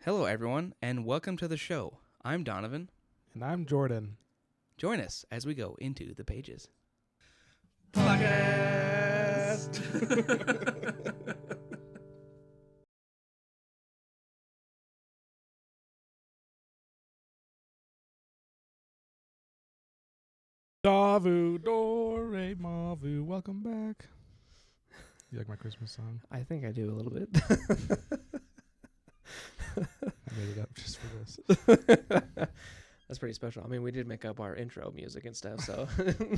Hello, everyone, and welcome to the show. I'm Donovan. And I'm Jordan. Join us as we go into the pages. Podcast. Davu, Dore, Mavu, welcome back. You like my Christmas song? I think I do a little bit. I made it up just for this. That's pretty special. I mean, we did make up our intro music and stuff, so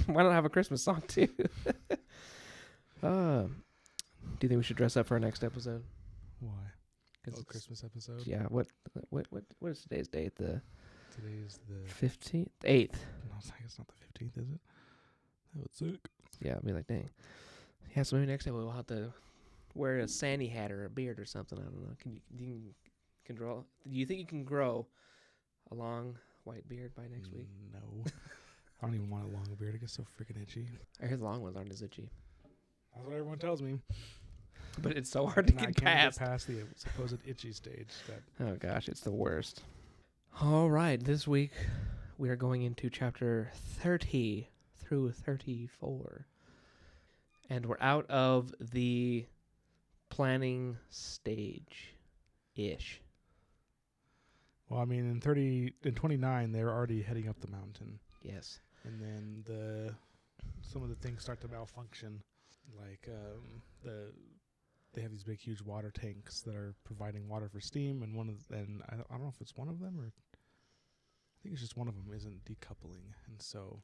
why not have a Christmas song too? Do you think we should dress up for our next episode? Why? 'Cause it's- Christmas episode? Yeah. What is today's date? The Today's the 15th, 8th. No, it's not the 15th, is it? That would suck. Yeah, I'll be like, dang. Yeah, so maybe next time we'll have to wear a sandy hat or a beard or something. I don't know. Can draw? Do you think you can grow a long white beard by next week? No. I don't even want a long beard. It gets so freaking itchy. I hear the long ones aren't as itchy, That's what everyone tells me. but it's so hard to And I get can't past. get past the supposed itchy stage. That Oh gosh, it's the worst. All right, this week we are going into chapter 30 through 34. And we're out of the planning stage-ish. Well, I mean, in 29, they're already heading up the mountain, Yes. and then some of the things start to malfunction, like they have these big, huge water tanks that are providing water for steam, and I don't know if it's one of them or I think it's just one of them isn't decoupling, and so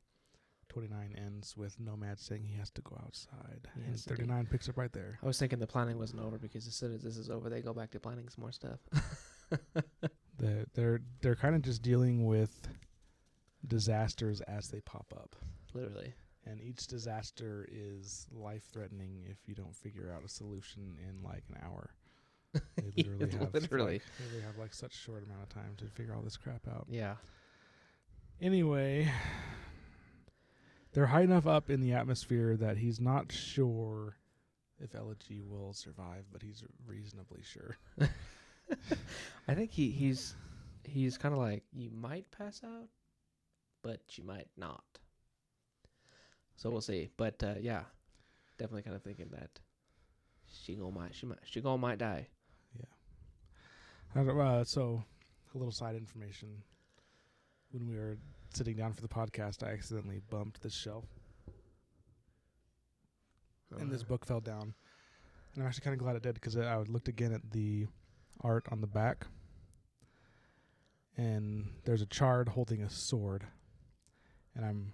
29 ends with Nomad saying he has to go outside, and Yes, 39 picks up right there. I was thinking the planning wasn't over because as soon as this is over, they go back to planning some more stuff. They're kind of just dealing with disasters as they pop up. Literally. And each disaster is life-threatening if you don't figure out a solution in like an hour. They literally have Literally. like such short amount of time to figure all this crap out. Yeah. Anyway, they're high enough up in the atmosphere that he's not sure if Elegy will survive, but he's reasonably sure. I think he's kind of like, you might pass out, but you might not. So we'll see. But yeah, definitely kind of thinking that she might die. So, a little side information. When we were sitting down for the podcast, I accidentally bumped this shelf, and this book fell down. And I'm actually kind of glad it did, because I looked again at the art on the back, and there's a chard holding a sword, and I'm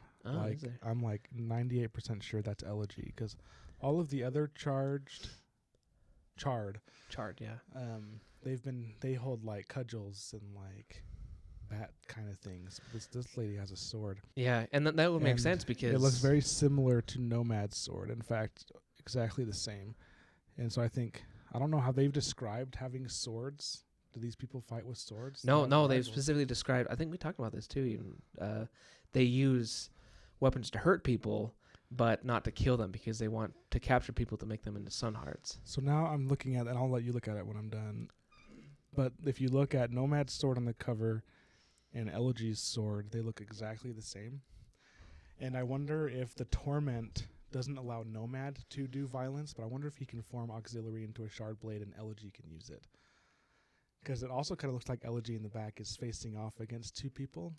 like 98% sure that's Elegy, because all of the other chard, yeah. they hold like cudgels and like bat kind of things. This lady has a sword. Yeah, and that would make And sense because it looks very similar to Nomad's sword. In fact, exactly the same. And so I don't know how they've described having swords. Do these people fight with swords? No, they've rivals. specifically described. I think we talked about this too. Even they use weapons to hurt people, but not to kill them because they want to capture people to make them into sunhearts. So now I'm looking at, and I'll let you look at it when I'm done. But if you look at Nomad's sword on the cover and Elegy's sword, they look exactly the same. And I wonder if the Torment doesn't allow Nomad to do violence, but I wonder if he can form auxiliary into a shard blade and Elegy can use it. Because it also kind of looks like Elegy in the back is facing off against two people.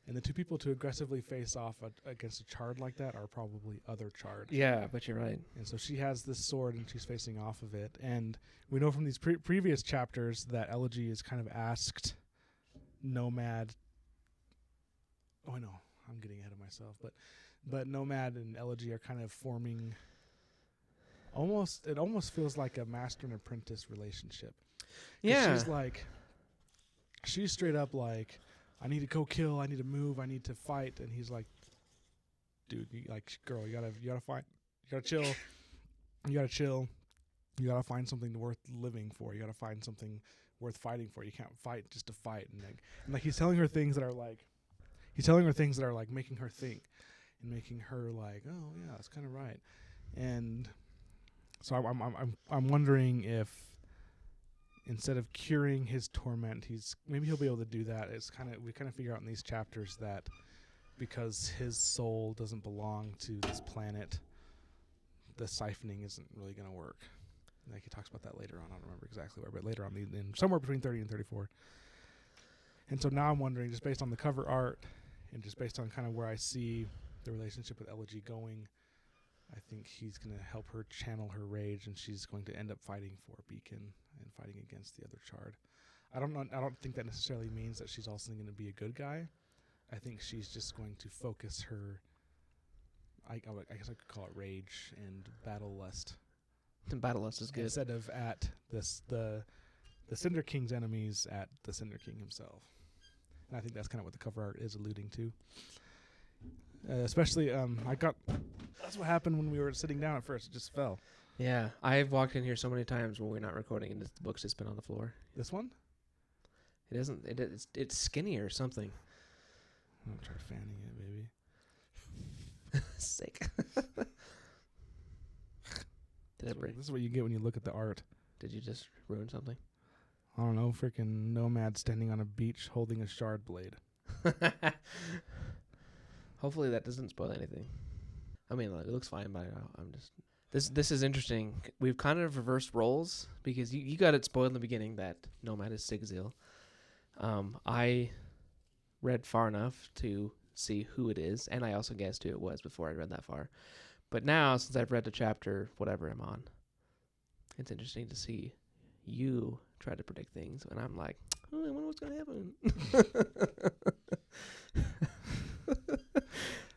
And the two people to aggressively face off against a chard like that are probably other chards. Yeah, but you're right. And so she has this sword and she's facing off of it. And we know from these previous chapters that Elegy has kind of asked Nomad. Oh, I know. I'm getting ahead of myself. But Nomad and Elegy are kind of forming it almost feels like a master and apprentice relationship. Yeah. She's straight up like, I need to go kill, I need to move, I need to fight. And he's like, dude, girl, you gotta fight, you gotta chill, you gotta find something worth living for, you gotta find something worth fighting for. You can't fight just to fight. And he's telling her things that are like, making her think and making her like, oh yeah, that's kind of right. And so I'm wondering if instead of curing his torment, maybe he'll be able to do that. We kind of figure out in these chapters that because his soul doesn't belong to this planet, the siphoning isn't really going to work. Like he talks about that later on. I don't remember exactly where, but later on, in somewhere between 30 and 34. And so now I'm wondering, just based on the cover art and just based on kind of where I see the relationship with Elegy going, I think he's going to help her channel her rage, and she's going to end up fighting for Beacon and fighting against the other Chard. I don't think that necessarily means that she's also going to be a good guy. I think she's just going to focus her, I guess I could call it rage and battle lust. Battle lust is good. Instead of at the Cinder King's enemies, at the Cinder King himself. And I think that's kind of what the cover art is alluding to. Especially, that's what happened when we were sitting down at first. It just fell. Yeah, I've walked in here so many times when we're not recording, and the book's just been on the floor. This one? It isn't. It's skinny or something. I'm gonna try fanning it, baby. Sick. This is what you get when you look at the art. Did you just ruin something? I don't know, freaking Nomad standing on a beach holding a shard blade. Hopefully that doesn't spoil anything. I mean, it looks fine, but I'm just... This is interesting. We've kind of reversed roles because you got it spoiled in the beginning that Nomad is Sigzil. I read far enough to see who it is, and I also guessed who it was before I read that far. But now, since I've read the chapter, whatever I'm on, it's interesting to see you try to predict things, and I'm like, oh, I wonder what's going to happen.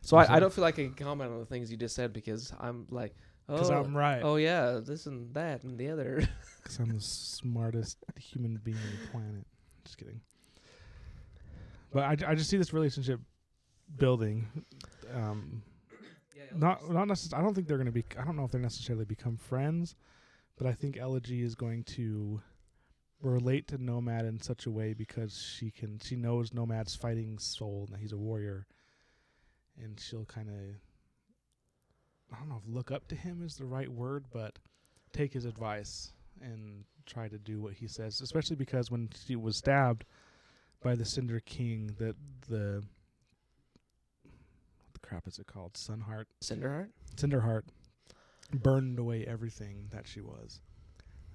So I don't feel like I can comment on the things you just said because I'm like, because I'm right. Oh, yeah, this and that and the other. Because I'm the smartest human being on the planet. Just kidding. But I just see this relationship building. Not necessarily. I don't think they're going to be. I don't know if they're necessarily become friends, but I think Elegy is going to relate to Nomad in such a way because she knows Nomad's fighting soul and that he's a warrior, and she'll kind of, I don't know if look up to him is the right word, but take his advice and try to do what he says. Especially because when she was stabbed by the Cinder King, the what the crap is it called? Cinderheart burned away everything that she was.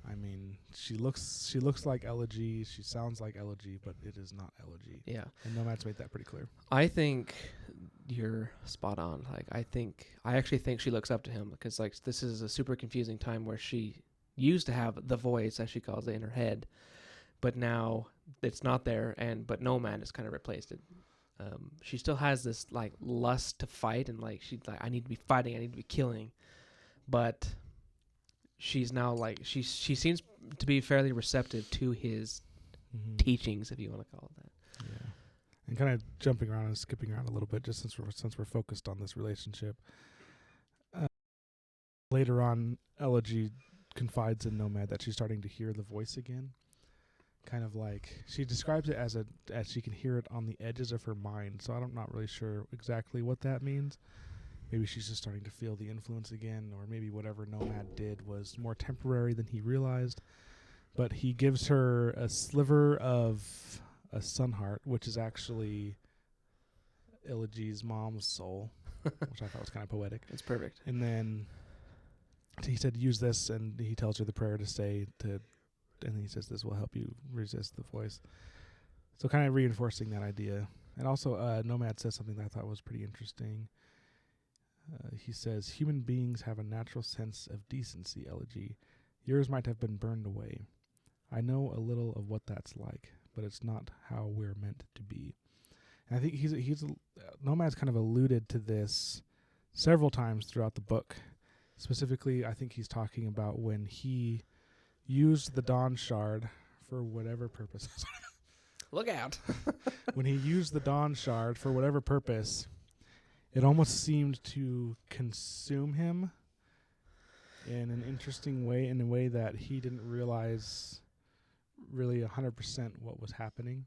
I mean, she looks like Elegy, she sounds like Elegy, but it is not Elegy. Yeah. And Nomad's made that pretty clear. I think you're spot on. I actually think she looks up to him because this is a super confusing time where she used to have the voice, as she calls it, in her head, but now it's not there. But Nomad has kind of replaced it. She still has this lust to fight, and she's like, I need to be fighting, I need to be killing, but she's now she seems to be fairly receptive to his teachings, if you want to call it that. Yeah. And kind of jumping around and skipping around a little bit, just since we're focused on this relationship. Later on, Elegy confides in Nomad that she's starting to hear the voice again. Kind of she describes it as she can hear it on the edges of her mind. So I'm not really sure exactly what that means. Maybe she's just starting to feel the influence again, or maybe whatever Nomad did was more temporary than he realized. But he gives her a sliver of a sunheart, which is actually Elegy's mom's soul, which I thought was kind of poetic. It's perfect. And then he said, use this, and he tells her the prayer to say, and he says, this will help you resist the voice. So kind of reinforcing that idea. And also, Nomad says something that I thought was pretty interesting. He says, human beings have a natural sense of decency, Elegy. Yours might have been burned away. I know a little of what that's like, but it's not how we're meant to be. And I think Nomad's kind of alluded to this several times throughout the book. Specifically, I think he's talking about when he used the Dawn Shard for whatever purpose. Look out. When he used the Dawn Shard for whatever purpose, it almost seemed to consume him in an interesting way, in a way that he didn't realize really 100% what was happening.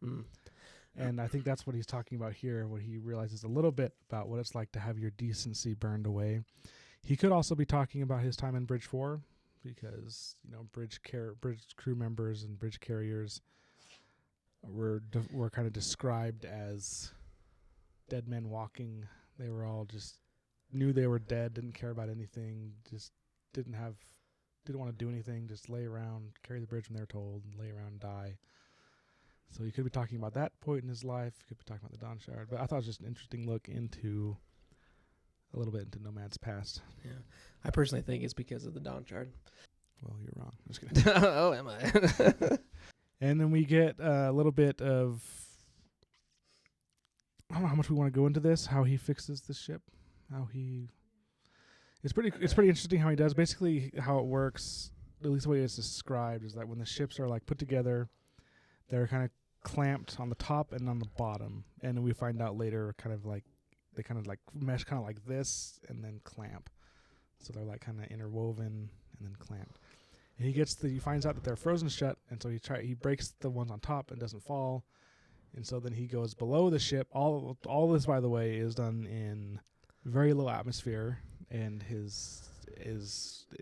And I think that's what he's talking about here, when he realizes a little bit about what it's like to have your decency burned away. He could also be talking about his time in Bridge 4, because bridge crew members and bridge carriers were kind of described as dead men walking. They were all just knew they were dead, didn't care about anything, just didn't want to do anything, just lay around, carry the bridge when they were told, and lay around and die. So you could be talking about that point in his life. You could be talking about the Dawn Shard. But I thought it was just an interesting look into a little bit into Nomad's past. Yeah. I personally think it's because of the Dawn Shard. Well, you're wrong. I'm just kidding. Oh, am I? And then we get a little bit of, I don't know how much we want to go into this, how he fixes the ship, it's pretty interesting how he does. Basically how it works, at least the way it's described, is that when the ships are like put together, they're kind of clamped on the top and on the bottom, and we find out later they kind of like mesh kind of like this and then clamp, so they're like kind of interwoven and then clamped. And he finds out that they're frozen shut, and so he breaks the ones on top and doesn't fall, and so then he goes below the ship. All this, by the way, is done in very low atmosphere, and his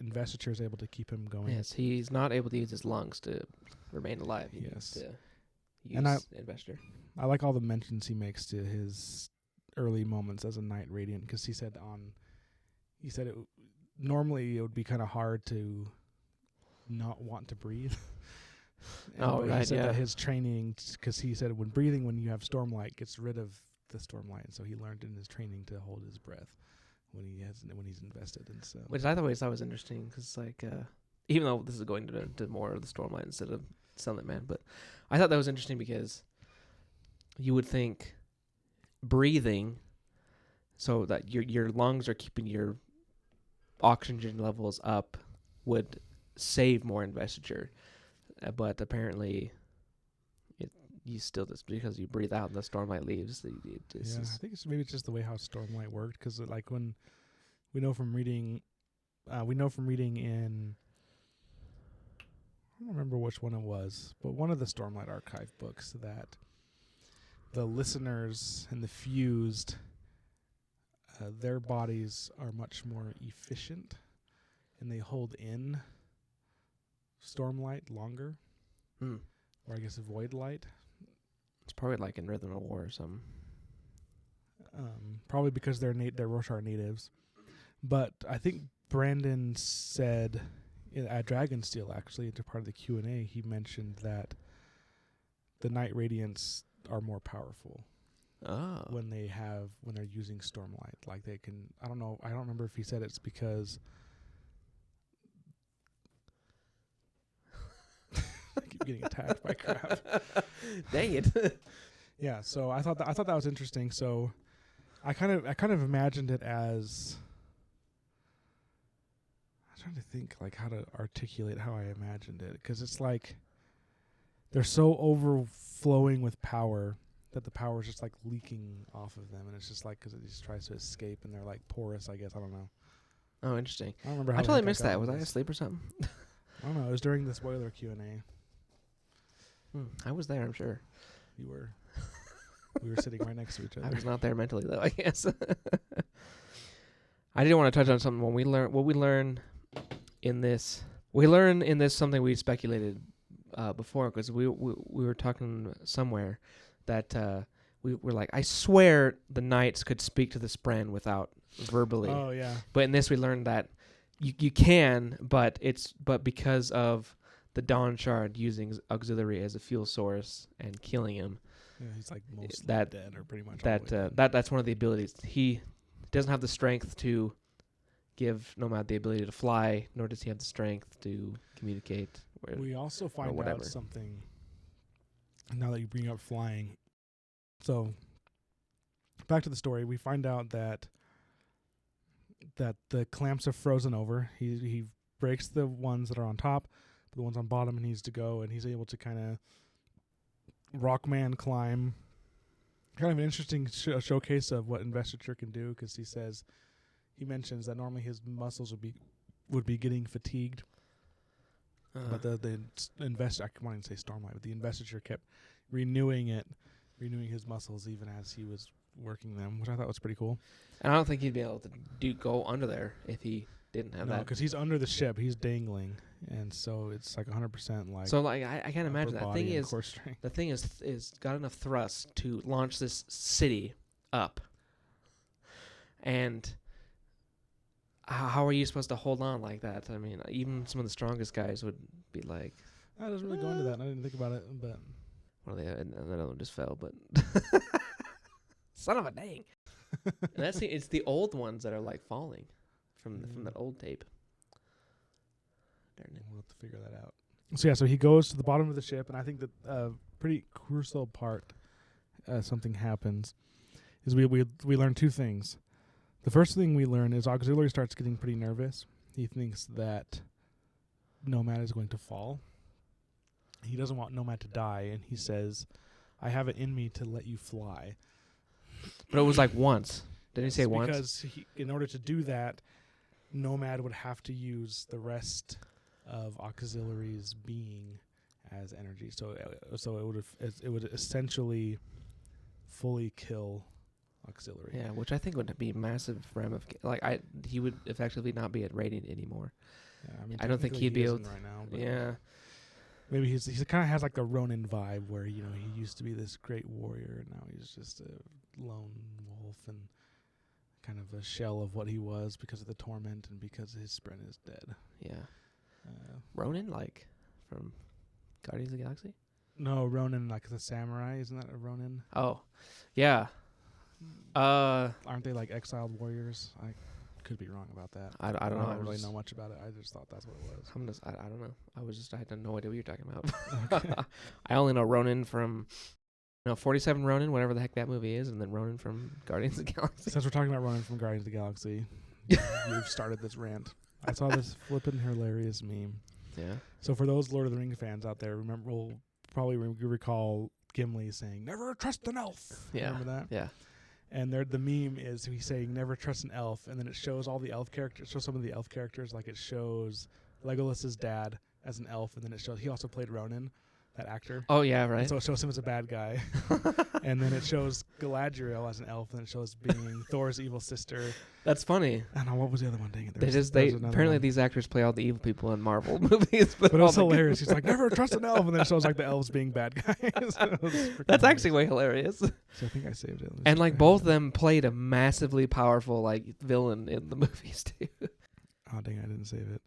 investiture is able to keep him going. Yes, he's not able to use his lungs to remain alive. He needs to use investiture. I like all the mentions he makes to his early moments as a Night Radiant, because he said normally it would be kind of hard to not want to breathe. He said that his training, because he said when you have Stormlight, gets rid of the Stormlight, and so he learned in his training to hold his breath when he's invested. And so, which I always thought was interesting, because like even though this is going to more of the Stormlight instead of Sunlit Man, but I thought that was interesting because you would think breathing, so that your lungs are keeping your oxygen levels up, would save more investiture, but apparently you still, just because you breathe out and the Stormlight leaves. I think it's just the way how Stormlight worked, because like when we know from reading in, I don't remember which one it was, but one of the Stormlight archive books, that the listeners and the fused, their bodies are much more efficient, and they hold in Stormlight longer, or I guess void light. It's probably like in Rhythm of War or something. Probably because they're Roshar natives. But I think Brandon said at Dragonsteel, actually, to part of the Q&A, he mentioned that the Night Radiants are more powerful when they're using Stormlight. Like they can, I don't know, I don't remember if he said it's because I keep getting attacked by crap. Dang it. Yeah, so I thought that was interesting. So I kind of imagined it as, I'm trying to think like how to articulate how I imagined it, because it's like they're so overflowing with power that the power is just like leaking off of them, and it's just like because it just tries to escape, and they're like porous, I guess. I don't know. Oh, interesting. I don't remember how I totally missed that. Was I asleep or something? I don't know. It was during the spoiler Q&A. I was there, I'm sure. You were. We were sitting right next to each other. I was not there mentally, though, I guess. I did want to touch on something. What we learn in this something we speculated before, because we were talking somewhere that we were like, I swear the knights could speak to the Spren without verbally. Oh yeah. But in this, we learned that you can, but because of the Dawn Shard using auxiliary as a fuel source and killing him. Yeah, he's like mostly dead, or pretty much. That's one of the abilities. He doesn't have the strength to give Nomad the ability to fly, nor does he have the strength to communicate. We also find out something, now that you bring up flying. So, back to the story, we find out that the clamps are frozen over. He breaks the ones that are on top, but the ones on bottom needs to go, and he's able to kind of Rockman climb. Kind of an interesting showcase of what investiture can do, because he mentions that normally his muscles would be getting fatigued, but the investor, I wanted to say Stormlight, but the investiture kept renewing his muscles even as he was working them, which I thought was pretty cool. And I don't think he'd be able to go under there if he didn't have No, that. because he's under the ship. He's dangling, and so it's like 100% like. So like I can't imagine upper that. body Thing and is, core strength. the thing is got enough thrust to launch this city up. And how are you supposed to hold on like that? I mean, even some of the strongest guys would be like, I doesn't really go into that. And I didn't think about it, but well, and another one just fell, but son of a dang. And it's the old ones that are like falling from that old tape. Darn it. we'll have to figure that out. So yeah, so he goes to the bottom of the ship, and I think that pretty crucial part, something happens, is we learn two things. The first thing we learn is Auxiliary starts getting pretty nervous. He thinks that Nomad is going to fall. He doesn't want Nomad to die, and he says, "I have it in me to let you fly." But it was like once. Didn't he say once? Because in order to do that, Nomad would have to use the rest of Auxiliary's being as energy. So it would essentially fully kill Auxiliary. Yeah, which I think would be massive he would effectively not be at rating anymore. Yeah, I mean, I don't think technically he'd be he able isn't right now. But Yeah. maybe he kind of has like the Ronin vibe, where he used to be this great warrior, and now he's just a lone wolf and kind of a shell of what he was because of the torment and because his sprint is dead. Yeah. Ronin, like from Guardians of the Galaxy? No, Ronin, like the samurai, isn't that a Ronin? Oh. Yeah. Aren't they like exiled warriors? I could be wrong about that. I don't know. I don't really know much about it. I just thought that's what it was. I don't know. I had no idea what you're talking about. I only know Ronin from 47 Ronin, whatever the heck that movie is, and then Ronin from Guardians of the Galaxy. Since we're talking about Ronin from Guardians of the Galaxy, you've started this rant. I saw this flippin' hilarious meme. Yeah. So for those Lord of the Rings fans out there, we'll probably recall Gimli saying, "Never trust an elf." Yeah. Remember that? Yeah. And the meme is he's saying, "Never trust an elf," and then it shows all the elf characters. Shows some of the elf characters, like it shows Legolas's dad as an elf, and then it shows he also played Ronin, that actor. Oh yeah, right. And so it shows him as a bad guy, and then it shows Galadriel as an elf, and it shows being Thor's evil sister. That's funny. I don't know what was the other one. Dang it! They apparently these actors play all the evil people in Marvel movies, but it was hilarious. He's like, "Never trust an elf," and then it shows like the elves being bad guys. That's actually way hilarious. So I think I saved it. And like both of them played a massively powerful like villain in the movies too. Oh dang! I didn't save it.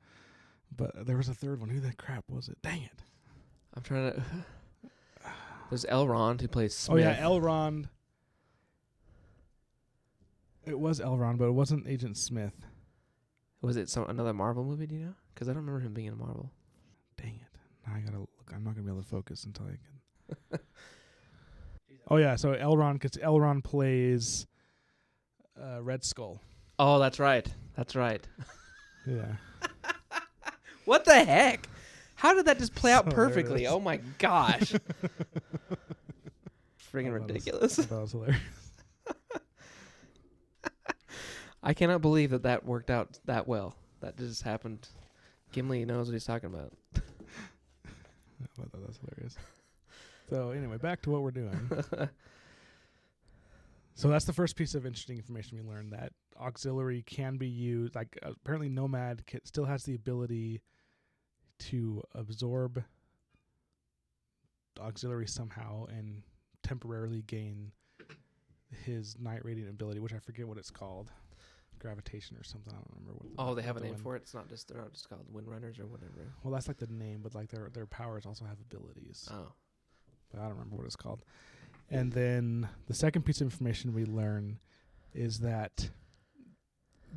But there was a third one. Who the crap was it? Dang it! I'm trying to. There's Elrond who plays Smith. Oh yeah, Elrond. It was Elrond, but it wasn't Agent Smith. Was it another Marvel movie? Do you know? Because I don't remember him being in Marvel. Dang it! Now I gotta look. I'm not gonna be able to focus until I can. Oh yeah, so Elrond, because Elrond plays Red Skull. Oh, that's right. That's right. Yeah. What the heck? How did that just play out So perfectly? hilarious. Oh my gosh. Friggin' ridiculous. That was hilarious. I cannot believe that worked out that well. That just happened. Gimli knows what he's talking about. I thought that was hilarious. So anyway, back to what we're doing. So that's the first piece of interesting information we learned, that auxiliary can be used. Like apparently Nomad still has the ability to absorb auxiliary somehow and temporarily gain his night radiant ability, which I forget what it's called. Gravitation or something. I don't remember what. Oh, they have a name for it. They're not just called Windrunners or whatever. Well, that's like the name, but like their powers also have abilities. Oh. But I don't remember what it's called. And then the second piece of information we learn is that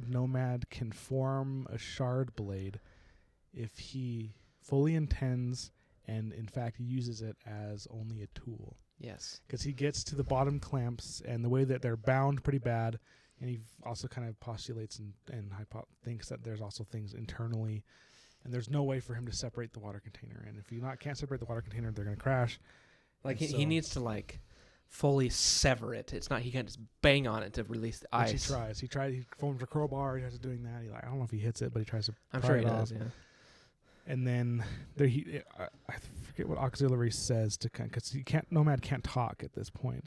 Nomad can form a shard blade if he fully intends and in fact uses it as only a tool. Yes. Because he gets to the bottom clamps and the way that they're bound pretty bad, and he also kind of postulates and thinks that there's also things internally, and there's no way for him to separate the water container. And if you can't separate the water container, they're going to crash. Like he needs to like fully sever it. It's not he can't just bang on it to release the ice. Which he tries. He forms a crowbar. He tries doing that. I don't know if he hits it, but he tries to. I'm pry sure it he off. does. Yeah. And then I forget what auxiliary says to because Nomad can't talk at this point.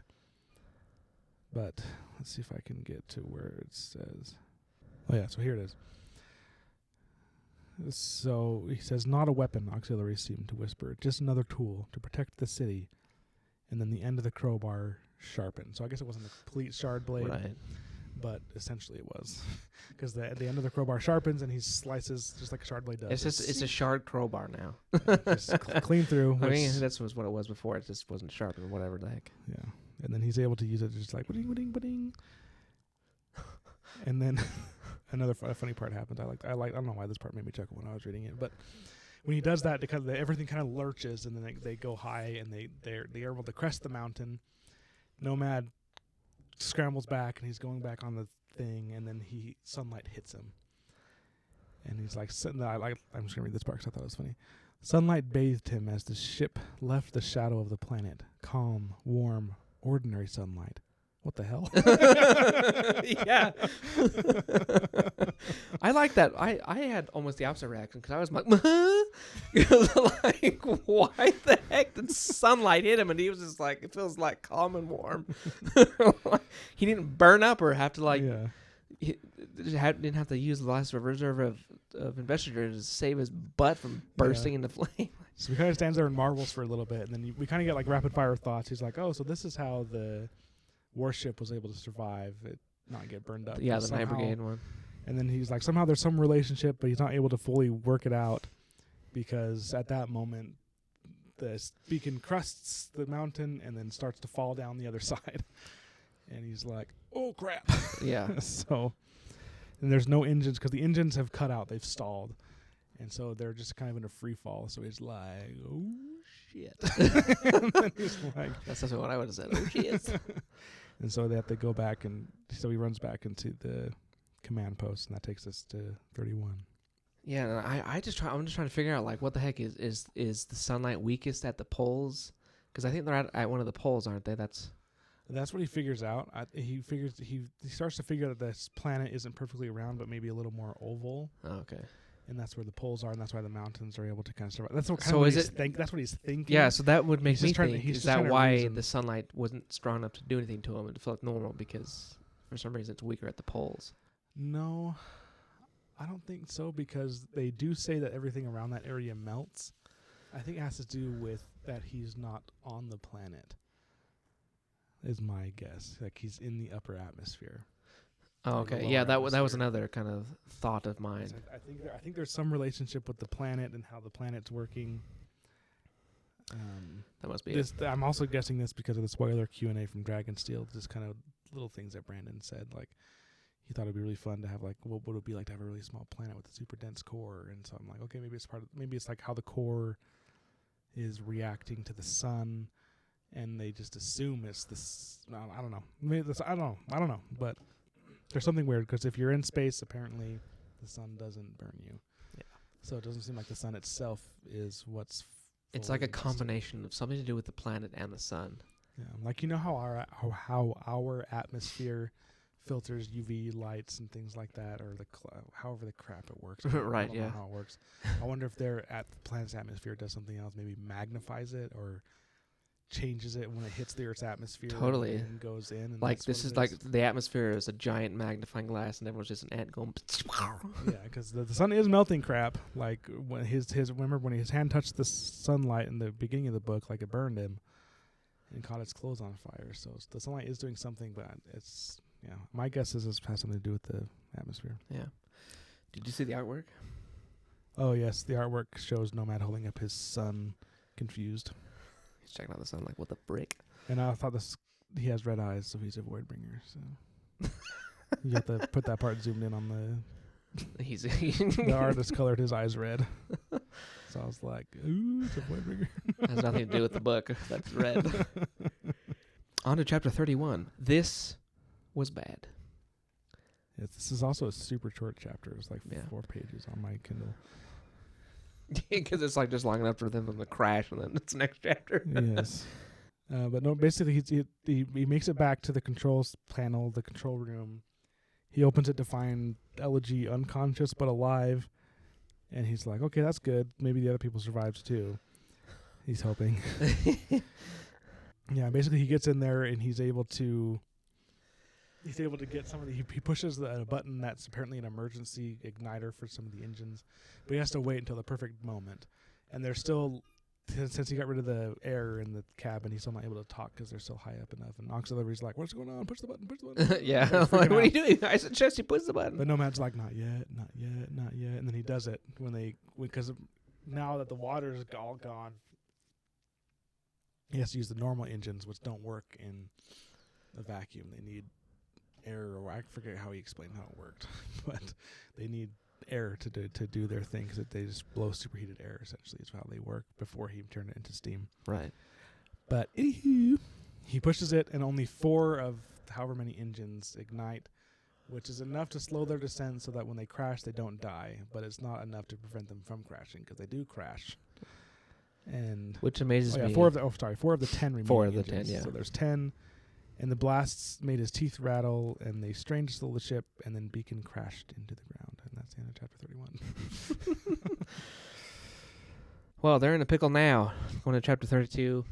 But let's see if I can get to where it says. Oh yeah, so here it is. So he says, "Not a weapon," auxiliaries seem to whisper. "Just another tool to protect the city." And then the end of the crowbar sharpened. So I guess it wasn't a complete shard blade, Right. but essentially it was. Because the end of the crowbar sharpens and he slices just like a shard blade does. It's a shard crowbar now. Just clean through. I which- mean, that's what it was before. It just wasn't sharp or whatever the heck. Yeah. And then he's able to use it just like ba-ding, ba-ding, ba-ding. And then another funny part happens. I don't know why this part made me chuckle when I was reading it, but when he does that, because everything kind of lurches and then they go high and they're able to crest the mountain. Nomad scrambles back and he's going back on the thing, and then sunlight hits him. And he's like, I'm just gonna read this part because I thought it was funny. Sunlight bathed him as the ship left the shadow of the planet. Calm, warm, ordinary sunlight. What the hell? Yeah. I like that. I had almost the opposite reaction because I was like, because like, why the heck did sunlight hit him? And he was just like, it feels like calm and warm. He didn't burn up or have to like, Yeah. he didn't have to use the last reserve of investigators to save his butt from bursting into flame. So he kind of stands there and marvels for a little bit, and then we kind of get like rapid fire thoughts. He's like, "Oh, so this is how the warship was able to survive, it not get burned up." Yeah, And the Night somehow- Brigade one. And then he's like, somehow there's some relationship, but he's not able to fully work it out because at that moment the beacon crusts the mountain and then starts to fall down the other side. And he's like, "Oh crap!" Yeah. So, and there's no engines because the engines have cut out; they've stalled, and so they're just kind of in a free fall. So he's like, "Oh shit!" And then he's like, That's just what I would have said. Oh, shit. and so they have to go back, and so he runs back into the command post, and that takes us to 31. Yeah, and I'm just trying to figure out like what the heck is the sunlight weakest at the poles? Because I think they're at one of the poles, aren't they? That's what he figures out. He starts to figure out that this planet isn't perfectly round, but maybe a little more oval, Oh, okay. and that's where the poles are, and that's why the mountains are able to kind of survive. That's what So what is he's it- that's what he's thinking. Yeah, so that would make He's me just trying to- think: he's is just trying that to why reason. the sunlight wasn't strong enough to do anything to him and to feel like normal? Because for some reason it's weaker at the poles. No, I don't think so, because they do say that everything around that area melts. I think it has to do with that he's not on the planet, is my guess. Like he's in the upper atmosphere. Oh, Like the okay. Yeah, lower that was atmosphere. another kind of thought of mine. So I think there's some relationship with the planet and how the planet's working. That must be it. I'm also guessing this because of the spoiler Q&A from Dragonsteel. Just kind of little things that Brandon said, like he thought it'd be really fun to have like what would it be like to have a really small planet with a super dense core. And so I'm like, okay, maybe it's like how the core is reacting to the sun, and they just assume it's this. I don't know. Maybe I don't know. But there's something weird because if you're in space, apparently the sun doesn't burn you. Yeah. So it doesn't seem like the sun itself is what's. It's like a fully invested. combination of something to do with the planet and the sun. Yeah, like you know how our atmosphere filters UV lights and things like that, or however the crap it works. I Right, don't know yeah. how it works. I wonder if the planet's atmosphere does something else, maybe magnifies it or changes it when it hits the Earth's atmosphere. Totally. and goes in. And Like that's this what is it like the atmosphere is a giant magnifying glass, and everyone's just an ant going. yeah, because the sun is melting crap. Like when remember when his hand touched the sunlight in the beginning of the book, like it burned him and caught his clothes on fire. So the sunlight is doing something, but it's my guess is this has something to do with the atmosphere. Yeah. Did you see the artwork? Oh yes, the artwork shows Nomad holding up his son, confused, He's checking out the sun like, what the brick? and I thought he has red eyes, so he's a Voidbringer. So you have to put that part zoomed in on He's the artist colored his eyes red. So I was like, ooh, it's a Voidbringer. has nothing to do with the book. That's red. On to chapter 31. This was bad. Yes, this is also a super short chapter. It's like Yeah. 4 pages on my Kindle. Because it's like just long enough for them to crash, and then it's the next chapter. Yes. But no, basically he makes it back to the controls panel, the control room. He opens it to find Elegy unconscious but alive. And he's like, okay, that's good. Maybe the other people survived too. He's hoping. Yeah, basically he gets in there and he's able to He's able to get some of the. He pushes a button that's apparently an emergency igniter for some of the engines, but he has to wait until the perfect moment. And they're still, since he got rid of the air in the cabin, he's still not able to talk because they're still high up enough. And Auxiliary's like, "What's going on? Push the button! Push the button!" Yeah. Everybody's Like, freaking what are you out. doing? I suggest you push the button. But Nomad's like, "Not yet, not yet, not yet." And then he does it because now that the water's all gone, he has to use the normal engines, which don't work in a vacuum. They need air, or I forget how he explained how it worked, but they need air to do their thing because they just blow superheated air. Essentially, is how they work before he turned it into steam. Right. But anywho, he pushes it, and only 4 of however many engines ignite, which is enough to slow their descent so that when they crash, they don't die. But it's not enough to prevent them from crashing because they do crash. And Which amazes me. 4 of the 10 remaining 4 of the engines. 10, yeah. So there's 10, and the blasts made his teeth rattle, and they strained to slow the ship, and then Beacon crashed into the ground, and that's the end of chapter 31. Well, they're in a pickle now. Going to chapter 32.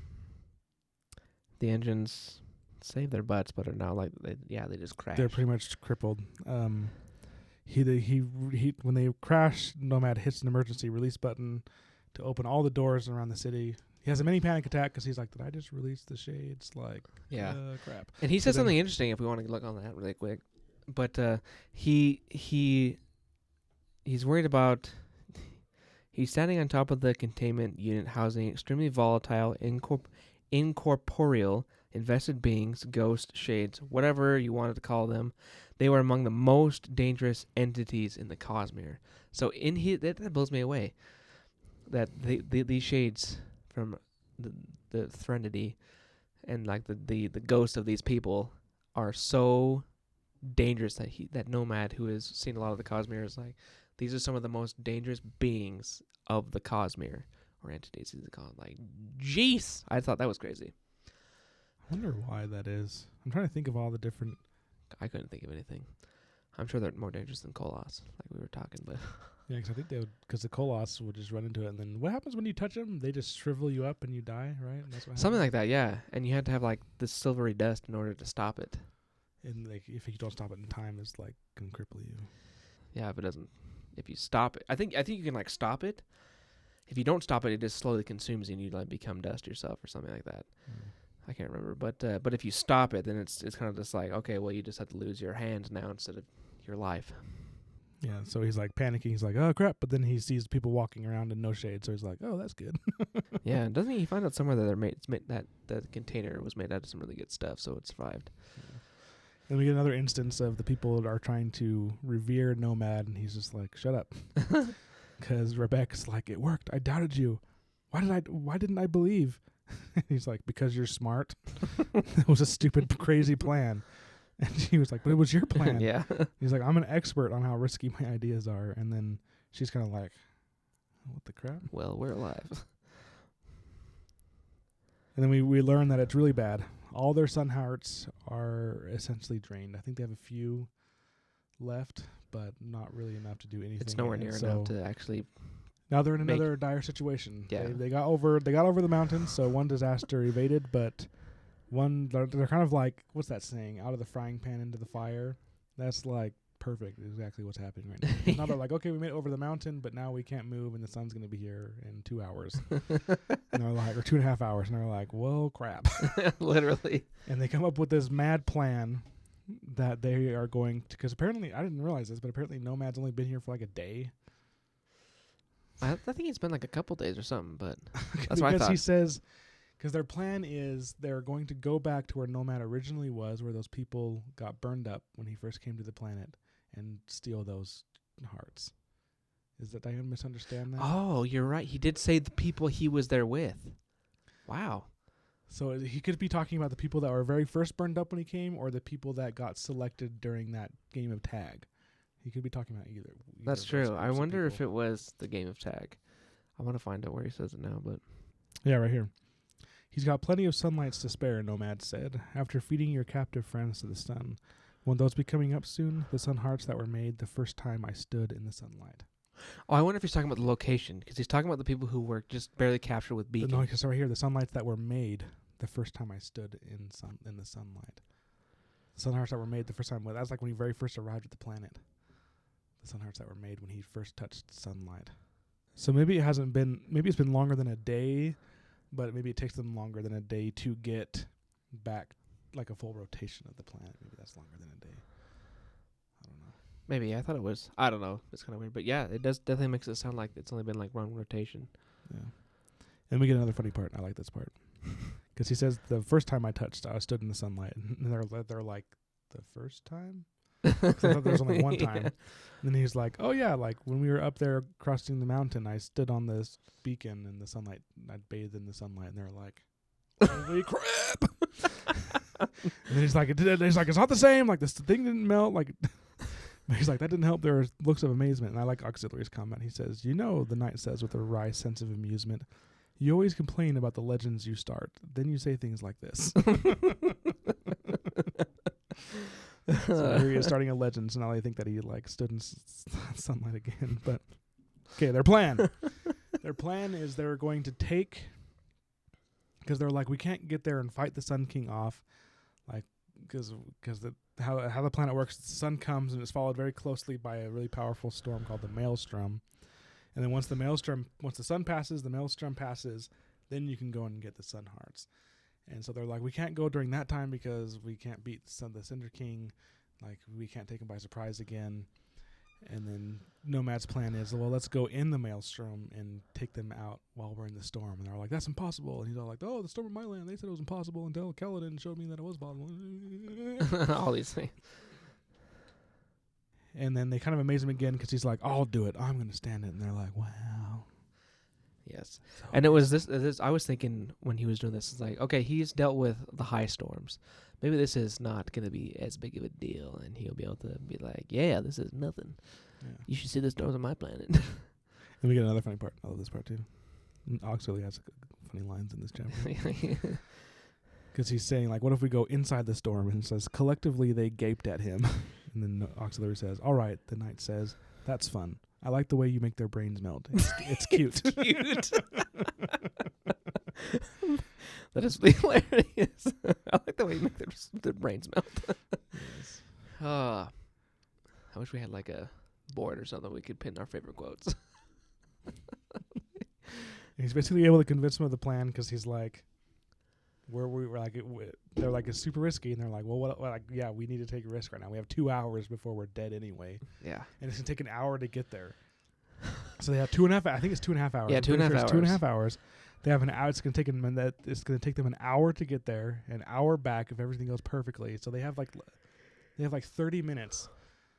The engines save their butts, but are now like they just crash. They're pretty much crippled. He when they crash, Nomad hits an emergency release button to open all the doors around the city. He has a mini panic attack because he's like, "Did I just release the shades?" Like, Yeah. Crap. And he said So then- something interesting if we want to look on that really quick. But he's worried about he's standing on top of the containment unit housing extremely volatile, incorporeal, invested beings, ghost, shades, whatever you wanted to call them. They were among the most dangerous entities in the Cosmere. So that blows me away. That these shades from the Threnody and like the ghost of these people are so dangerous that Nomad, who has seen a lot of the Cosmere, is like, these are some of the most dangerous beings of the Cosmere, or entities as they call it. Like, jeez, I thought that was crazy. I wonder why that is. I'm trying to think of all the different. I couldn't think of anything. I'm sure they're more dangerous than Kolos, like we were talking, but Yeah, because I think they would, because the Koloss would just run into it, and then what happens when you touch them? They just shrivel you up and you die, right? And that's what something happens. like that, yeah. And you had to have like this silvery dust in order to stop it. And like, if you don't stop it in time, it's like can cripple you. Yeah, if you stop it, I think you can like stop it. If you don't stop it, it just slowly consumes you and you like become dust yourself or something like that. I can't remember, but if you stop it, then it's kind of just like, okay, well, you just have to lose your hand now instead of your life. Yeah, so he's like panicking. He's like, "Oh crap!" But then he sees people walking around in no shade, so he's like, "Oh, that's good." Yeah, and doesn't he find out somewhere that that the container was made out of some really good stuff, so it survived? Then we get another instance of the people that are trying to revere Nomad, and he's just like, "Shut up," because Rebecca's like, "It worked. I doubted you. Why didn't I believe?" He's like, "Because you're smart. It was a stupid, crazy plan." And she was like, "But it was your plan." Yeah. He's like, "I'm an expert on how risky my ideas are." And then she's kind of like, "What the crap?" Well, we're alive. And then we learn that it's really bad. All their sun hearts are essentially drained. I think they have a few left, but not really enough to do anything. It's nowhere near enough to actually. Now they're in make- another dire situation. Yeah. They got over the mountains, so one disaster evaded, but they're kind of like, what's that saying? Out of the frying pan into the fire. That's like perfect. Exactly what's happening right now. Now they're like, okay, we made it over the mountain, but now we can't move, and the sun's going to be here in 2 hours. And they're like, or 2.5 hours, and they're like, whoa, crap. Literally. And they come up with this mad plan that they are going to, because apparently, I didn't realize this, but apparently Nomad's only been here for like a day. I think it's been like a couple days or something, but that's what I Because he thought. says, because their plan is they're going to go back to where Nomad originally was, where those people got burned up when he first came to the planet, and steal those hearts. Did I misunderstand that? Oh, you're right. He did say the people he was there with. Wow. So he could be talking about the people that were very first burned up when he came, or the people that got selected during that game of tag. He could be talking about either. That's true. I wonder if it was the game of tag. I want to find out where he says it now, but Yeah, right here. He's got plenty of sunlights to spare, Nomad said. After feeding your captive friends to the sun. Won't those be coming up soon? The sun hearts that were made the first time I stood in the sunlight. I wonder if he's talking about the location, because he's talking about the people who were just barely captured with beacon. No, because right here, the sunlights that were made the first time I stood in the sunlight. Sunhearts that were made the first time. That's like when he very first arrived at the planet. The sunhearts that were made when he first touched sunlight. So maybe it's been longer than a day, but maybe it takes them longer than a day to get back like a full rotation of the planet. Maybe that's longer than a day. I don't know. Maybe I thought it was. I don't know. It's kind of weird, but yeah, it does definitely makes it sound like it's only been like one rotation. Yeah. And we get another funny part. I like this part because he says the first time I stood in the sunlight, and they're like, the first time. 'Cause I thought there was only one time. Yeah. And then he's like, oh yeah, like when we were up there crossing the mountain, I stood on this beacon in the sunlight. And I bathed in the sunlight, and they're like, holy crap! And then he's like, it's not the same. Like this thing didn't melt. Like, but he's like, that didn't help. There were looks of amazement. And I like Auxiliary's comment. He says, the knight says with a wry sense of amusement, you always complain about the legends you start. Then you say things like this. So here he is starting a legend. So now I think that he like stood in sunlight again. But okay, their plan is they're going to take, because they're like, we can't get there and fight the Sun King off, like because how the planet works. The sun comes and it's followed very closely by a really powerful storm called the Maelstrom. And then once the sun passes, the Maelstrom passes, then you can go and get the Sunhearts. And so they're like, we can't go during that time because we can't beat the Cinder King. Like, we can't take him by surprise again. And then Nomad's plan is, well, let's go in the Maelstrom and take them out while we're in the storm. And they're like, that's impossible. And he's all like, oh, the storm of my land. They said it was impossible until Kaladin showed me that it was possible. All these things. And then they kind of amaze him again because he's like, I'll do it. I'm going to stand it. And they're like, wow. Yes. So And it was this. I was thinking when he was doing this, it's like, okay, he's dealt with the high storms. Maybe this is not going to be as big of a deal, and he'll be able to be like, yeah, this is nothing. Yeah. You should see the storms on my planet. And we get another funny part. I love this part too. Auxiliary has funny lines in this chapter. Because he's saying, like, what if we go inside the storm? And it says, collectively they gaped at him. And then Auxiliary says, all right. The knight says, that's fun. I like the way you make their brains melt. It's cute. It's cute. That is hilarious. I like the way you make their brains melt. Yes. I wish we had like a board or something we could pin our favorite quotes. He's basically able to convince them of the plan because he's like, where we were like, they're like, it's super risky. And they're like, well, what, like, yeah, we need to take a risk right now. We have 2 hours before we're dead anyway. Yeah. And it's going to take an hour to get there. So they have 2.5, I think it's 2.5 hours. Yeah, 2.5 hours. 2.5 hours. They have an hour. It's going to take them, it's going to take them an hour to get there, an hour back if everything goes perfectly. So they have like 30 minutes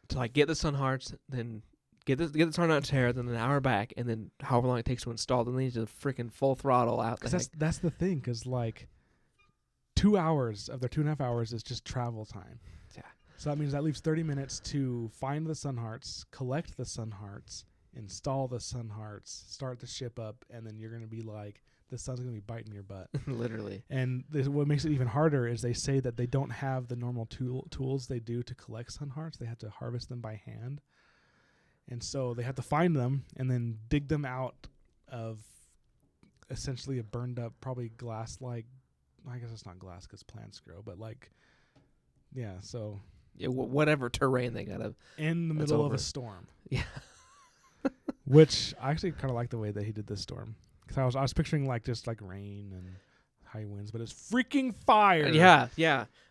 To like get the Sunhearts, then get the Sunhearts hair, then an hour back, and then however long it takes to install. Then they need to freaking full throttle out. Because that's the thing. Because like 2 hours of their 2.5 hours is just travel time. Yeah. So that means that leaves 30 minutes to find the Sunhearts, collect the Sunhearts, install the Sunhearts, start the ship up, and then you're going to be like, the sun's going to be biting your butt. Literally. And what makes it even harder is they say that they don't have the normal tools they do to collect Sunhearts. They have to harvest them by hand. And so they have to find them and then dig them out of essentially a burned up, probably glass, like, I guess it's not glass because plants grow, but like, yeah, so. Yeah, whatever terrain they got to. In the middle of a storm. Yeah. Which I actually kind of like the way that he did this storm. Because I was picturing like just like rain and high winds, but it's freaking fire. Yeah.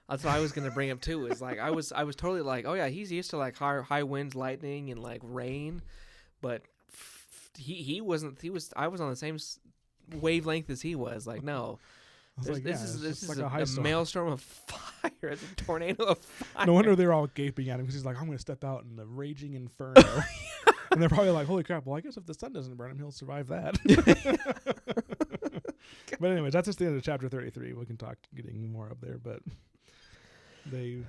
That's what I was gonna bring up too. Is like I was totally like, oh yeah, he's used to like high winds, lightning, and like rain, but he wasn't. I was on the same wavelength as he was. Like no, this is like a maelstrom of fire. It's a tornado of fire. No wonder they're all gaping at him because he's like, I'm gonna step out in the raging inferno. And they're probably like, holy crap, well, I guess if the sun doesn't burn him, he'll survive that. But anyways, that's just the end of chapter 33. We can talk getting more up there. But they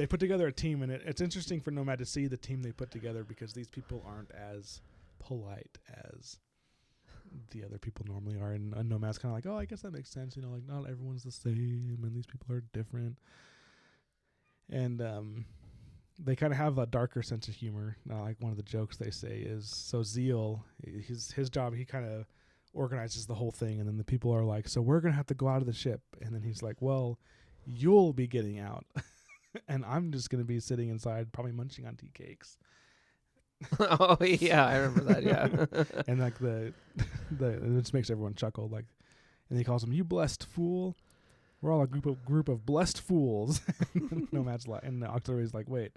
put together a team, and it's interesting for Nomad to see the team they put together because these people aren't as polite as the other people normally are. And Nomad's kind of like, oh, I guess that makes sense. You know, like not everyone's the same, and these people are different. And they kind of have a darker sense of humor. Like one of the jokes they say is, so Zeal, his job, he kind of organizes the whole thing, and then the people are like, so we're going to have to go out of the ship. And then he's like, well, you'll be getting out. and I'm just gonna be sitting inside, probably munching on tea cakes. Oh yeah, I remember that. Yeah. And like it just makes everyone chuckle. Like, and he calls him, "You blessed fool." We're all a group of blessed fools. Nomad's like, and the auxiliary's like, wait,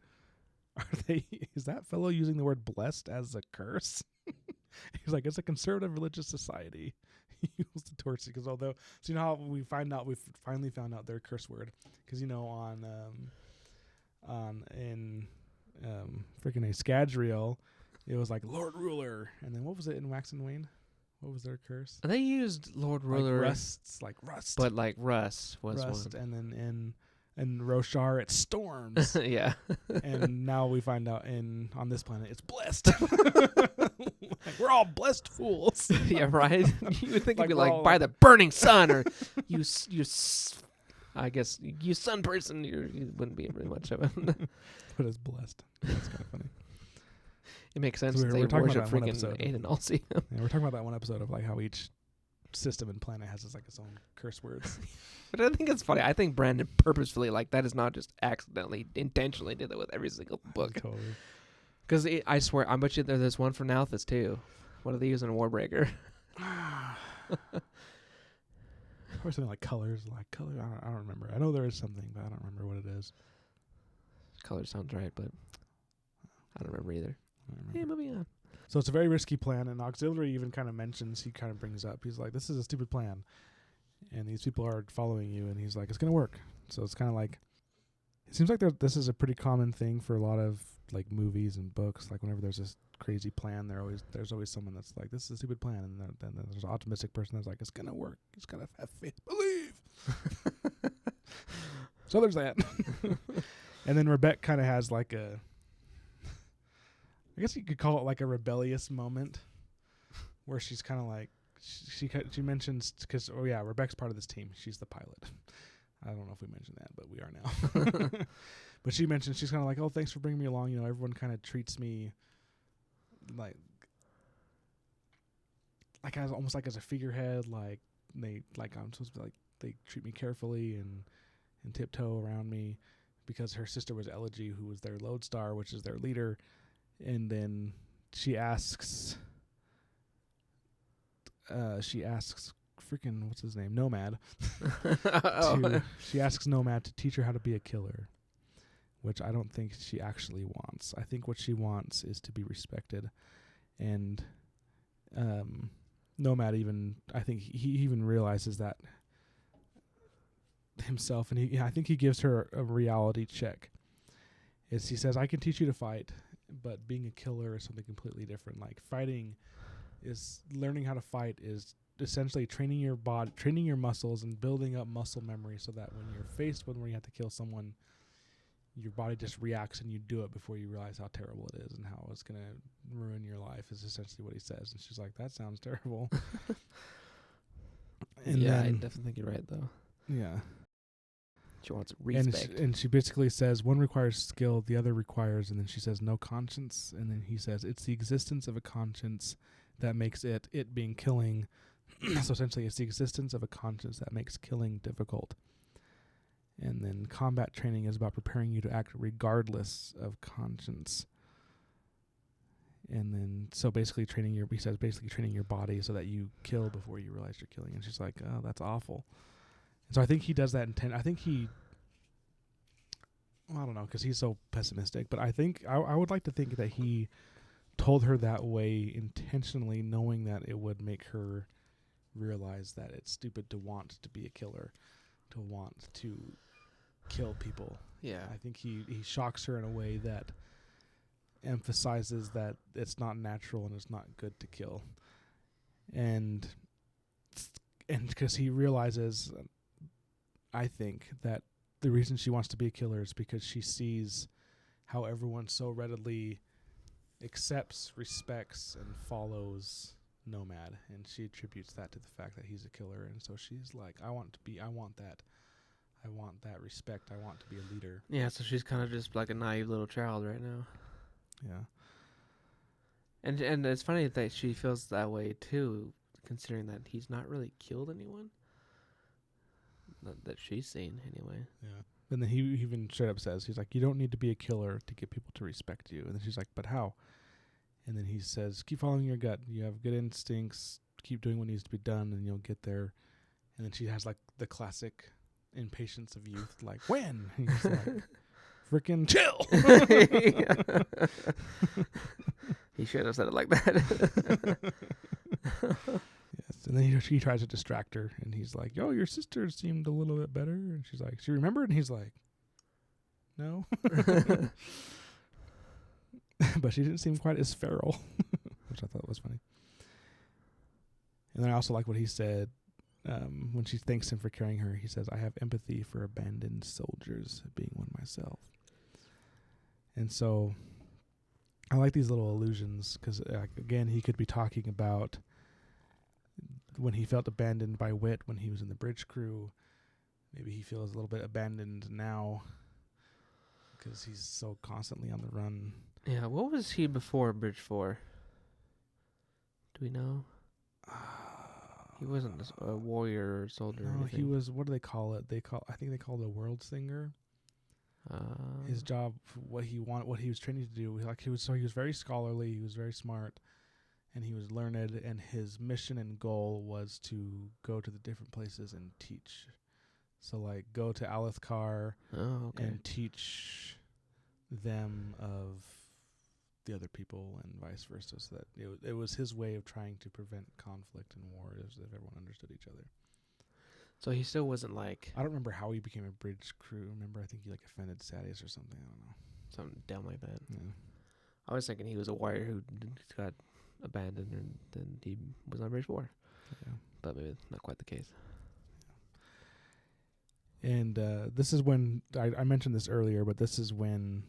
is that fellow using the word blessed as a curse? He's like, it's a conservative religious society. He used the torch because so you know how we've finally found out their curse word, because you know in freaking a Scadrial, it was like Lord Ruler, and then what was it in Wax and Wane? What was their curse? They used Lord Ruler, Like rust, but like Rust was rust, one. and then in Roshar it storms. Yeah. And now we find out on this planet it's blessed. Like, we're all blessed fools. Yeah, right. You would think Like it'd be we're like all by like- the burning sun, or I guess you sun person. You wouldn't be really much of it. But it's blessed. That's kind of funny. It makes sense. So that we're they talking worship about that one freaking episode. Aiden Alsey. Yeah, we're talking about that one episode of like how each system and planet has its own curse words. But I think it's funny. I think Brandon purposefully, like, that is not just accidentally, intentionally did that with every single book. Totally. Because I swear, I bet you there's one for Nalthus too. What are they using in Warbreaker? Or something like colors. I don't remember. I know there is something, but I don't remember what it is. Color sounds right, but I don't remember either. I don't remember. Yeah, moving on. So it's a very risky plan, and Auxiliary even kind of brings up, he's like, this is a stupid plan, and these people are following you, and he's like, it's going to work. So it's kind of like, it seems like this is a pretty common thing for a lot of like movies and books. Like whenever there's this crazy plan, there's always someone that's like, this is a stupid plan, and then there's an optimistic person that's like, it's going to work. You just got to have faith, believe. So there's that. And then Rebecca kind of has like I guess you could call it like a rebellious moment, where she's kind of like she mentions, because Rebecca's part of this team. She's the pilot. I don't know if we mentioned that, but we are now. But she mentions, she's kind of like, oh, thanks for bringing me along. You know, everyone kind of treats me like as almost like as a figurehead. Like I'm supposed to be like, they treat me carefully and tiptoe around me, because her sister was Elegy, who was their lodestar, which is their leader. And then she asks freaking, what's his name? Nomad. She asks Nomad to teach her how to be a killer, which I don't think she actually wants. I think what she wants is to be respected. And Nomad I think he even realizes that himself, and I think he gives her a reality check. He says, I can teach you to fight, but being a killer is something completely different. Like learning how to fight is essentially training your body, training your muscles, and building up muscle memory, so that when you're faced with where you have to kill someone, your body just reacts and you do it before you realize how terrible it is and how it's going to ruin your life, is essentially what he says. And she's like, that sounds terrible. And yeah, then, I definitely think you're right, though. yeah. She wants respect. And she basically says, one requires skill, the other requires, and then she says, no conscience. And then he says, it's the existence of a conscience that makes it being killing. So essentially, it's the existence of a conscience that makes killing difficult. And then combat training is about preparing you to act regardless of conscience. And then, so basically training your body so that you kill before you realize you're killing. And she's like, oh, that's awful. So I think he does that I think he, I don't know, because he's so pessimistic, but I think I would like to think that he told her that way intentionally, knowing that it would make her realize that it's stupid to want to be a killer, to want to kill people. Yeah. I think he shocks her in a way that emphasizes that it's not natural and it's not good to kill. And because he realizes, I think, that the reason she wants to be a killer is because she sees how everyone so readily accepts, respects, and follows Nomad, and she attributes that to the fact that he's a killer. And so she's like, I want that respect. I want to be a leader. Yeah, so she's kind of just like a naive little child right now. Yeah. And it's funny that she feels that way too, considering that he's not really killed anyone. Not that she's seen, anyway. Yeah. And then he even straight up says, he's like, you don't need to be a killer to get people to respect you. And then she's like, but how? And then he says, keep following your gut. You have good instincts. Keep doing what needs to be done, and you'll get there. And then she has like the classic impatience of youth, like, when? And he's like, freaking chill. He should have said it like that. Yes. And then he tries to distract her, and he's like, yo, your sister seemed a little bit better. And she's like, she remembered? And he's like, no. But she didn't seem quite as feral, which I thought was funny. And then I also like what he said when she thanks him for carrying her. He says, I have empathy for abandoned soldiers, being one myself. And so I like these little allusions because, again, he could be talking about when he felt abandoned by Whit when he was in the bridge crew. Maybe he feels a little bit abandoned now because he's so constantly on the run. Yeah, what was he before Bridge 4? Do we know? He wasn't a warrior or soldier. No, or anything. he was, what do they call it? I think they call it a world singer. His job, what he was training to do, he was very scholarly, he was very smart, and he was learned, and his mission and goal was to go to the different places and teach. So like go to Alethkar and teach them of the other people and vice versa, so that it was his way of trying to prevent conflict and war, as if everyone understood each other. So he still wasn't like I don't remember how he became a bridge crew. Remember, I think he like offended Sadius or something. I don't know. something dumb like that. Yeah. I was thinking he was a warrior who got abandoned and then he was on Bridge 4. Yeah. But maybe not quite the case. And this is when I mentioned this earlier, but this is when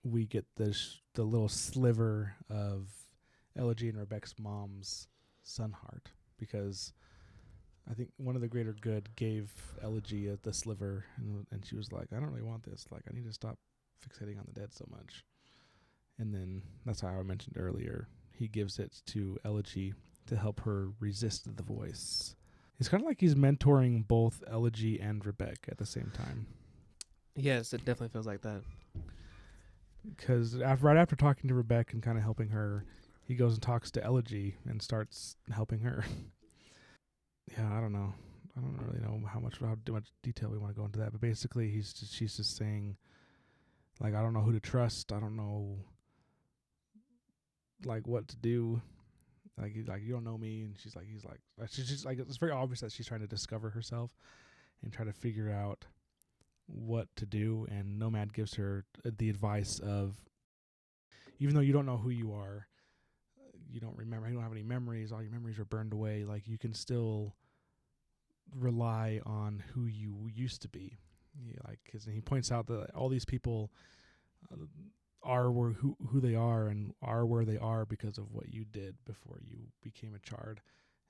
we get the little sliver of Elegy and Rebecca's mom's Sunheart, because I think one of the greater good gave Elegy the sliver, and she was like, I don't really want this. Like, I need to stop fixating on the dead so much. And then that's how I mentioned earlier, he gives it to Elegy to help her resist the voice. It's kind of like he's mentoring both Elegy and Rebecca at the same time. Yes, it definitely feels like that. Because right after talking to Rebecca and kind of helping her, he goes and talks to Elegy and starts helping her. Yeah, I don't know. I don't really know how much detail we want to go into that. But basically, she's just saying, like, I don't know who to trust. I don't know, like, what to do. Like you don't know me. And she's like, she's like, it's very obvious that she's trying to discover herself and try to figure out what to do. And Nomad gives her the advice of, even though you don't know who you are, you don't remember, you don't have any memories, all your memories are burned away, like, you can still rely on who you used to be. Because he points out that all these people are who they are and are where they are because of what you did before you became a Chard.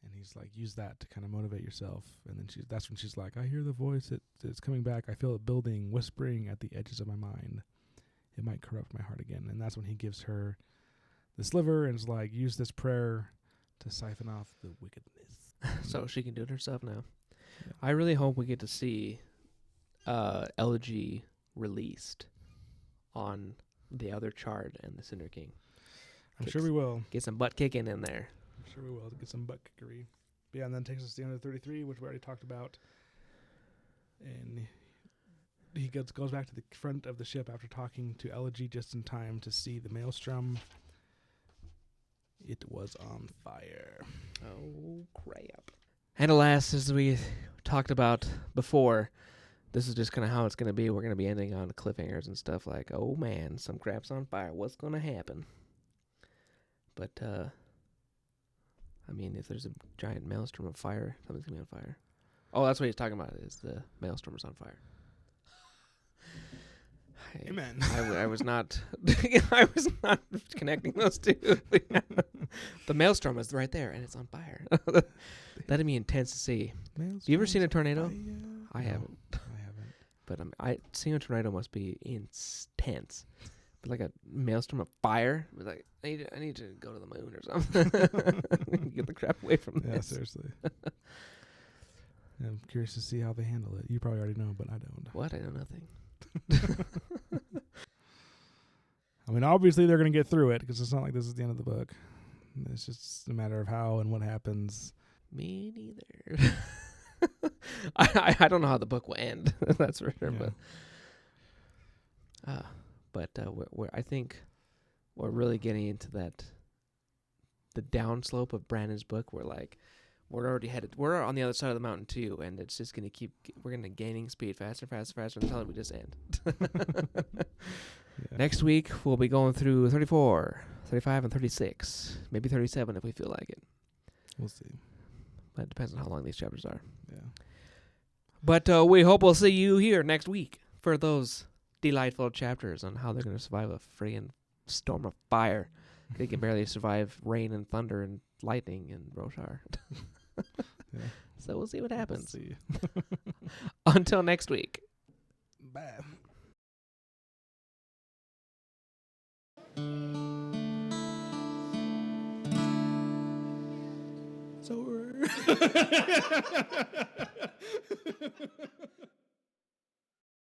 And he's like, use that to kind of motivate yourself. And then that's when she's like, I hear the voice, it's coming back, I feel it building, whispering at the edges of my mind. It might corrupt my heart again. And that's when he gives her the sliver and is like, use this prayer to siphon off the wickedness. So she can do it herself now. Yeah. I really hope we get to see Elegy released on the other Chard and the Cinder King. I'm sure we will. Get some butt kicking in there. I'm sure we will get some butt kickery. But yeah, and then takes us to the end of 33, which we already talked about. And he goes back to the front of the ship after talking to Elegy just in time to see the maelstrom. It was on fire. Oh, crap. And alas, as we talked about before, this is just kind of how it's going to be. We're going to be ending on cliffhangers and stuff like, oh man, some crap's on fire. What's going to happen? But, I mean, if there's a giant maelstrom of fire, something's going to be on fire. Oh, that's what he's talking about, is the maelstrom is on fire. Amen. I was not I was not connecting those two. The maelstrom is right there, and it's on fire. That'd be intense to see. Have you ever seen a tornado? I haven't. But seeing a tornado must be intense. But like a maelstrom of fire, it's like I need to go to the moon or something. Get the crap away from this. Yeah, seriously. I'm curious to see how they handle it. You probably already know, but I don't. What? I know nothing. I mean, obviously they're going to get through it because it's not like this is the end of the book. It's just a matter of how and what happens. Me neither. I don't know how the book will end. That's for sure. Yeah. But I think we're really getting into the downslope of Brandon's book. We're already headed. We're on the other side of the mountain too, and it's just gonna we're gonna gaining speed faster until we just end. Yeah. Next week we'll be going through 34, 35, and 36, maybe 37 if we feel like it. We'll see. But it depends on how long these chapters are. Yeah. But we hope we'll see you here next week for those delightful chapters on how they're going to survive a friggin' storm of fire. They can barely survive rain and thunder and lightning in Roshar. Yeah. So we'll see what happens. See. Until next week. Bye. It's over.